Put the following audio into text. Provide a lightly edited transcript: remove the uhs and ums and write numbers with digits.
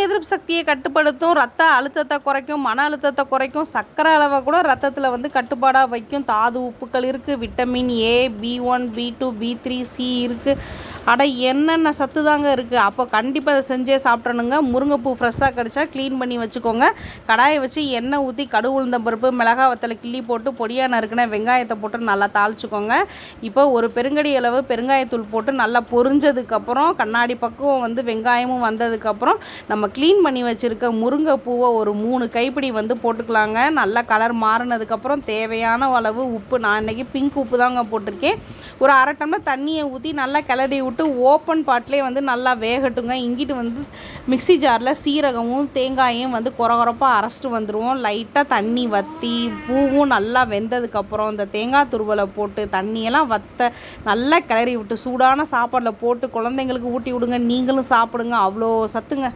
எதிர்ப்பு சக்தியை கட்டுப்படுத்தும், ரத்த அழுத்தத்தை குறைக்கும், மன அழுத்தத்தை குறைக்கும், சர்க்கரை அளவை கூட ரத்தத்தில் வந்து கட்டுப்பாடாக வைக்கும். தாது உப்புக்கள் இருக்குது, vitamin A, B1, B2, B3, C இருக்குது. அட என்னென்ன சத்து தாங்க இருக்குது. அப்போ கண்டிப்பாக அதை செஞ்சே சாப்பிட்றணுங்க. முருங்கைப்பூ ஃப்ரெஷ்ஷாக கிடச்சா க்ளீன் பண்ணி வச்சுக்கோங்க. கடாயை வச்சு எண்ணெய் ஊற்றி கடுகு உளுந்தம் பருப்பு மிளகாய் வத்தலை கிள்ளி போட்டு பொடியாக நறுக்கின வெங்காயத்தை போட்டு நல்லா தாளிச்சுக்கோங்க. இப்போ ஒரு பெருங்கடி அளவு பெருங்காயத்தூள் போட்டு நல்லா பொரிஞ்சதுக்கப்புறம் கண்ணாடி பக்குவம் வந்து வெங்காயமும் வந்ததுக்கப்புறம் நம்ம க்ளீன் பண்ணி வச்சுருக்க முருங்கைப்பூவை ஒரு 3 கைப்பிடி வந்து போட்டுக்கலாங்க. நல்லா கலர் மாறினதுக்கப்புறம் தேவையான அளவு உப்பு, நான் இன்றைக்கி பிங்க் உப்பு தாங்க போட்டிருக்கேன். ஒரு அரை டம்ளர் தண்ணியை ஊற்றி நல்லா கிளறி விட்டு ஓப்பன் பாட்டிலே வந்து நல்லா வேகட்டுங்க. இங்கிட்டு வந்து மிக்சி ஜாரில் சீரகமும் தேங்காயும் வந்து குறகுறப்பாக அரைச்சிட்டு வந்துடுவோம். லைட்டாக தண்ணி வற்றி பூவும் நல்லா வெந்ததுக்கப்புறம் இந்த தேங்காய் துருவலை போட்டு தண்ணியெல்லாம் நல்லா கிளறி விட்டு சூடான சாப்பாடில் போட்டு குழந்தைங்களுக்கு ஊட்டி விடுங்க. நீங்களும் சாப்பிடுங்க. அவ்வளோ சத்துங்க.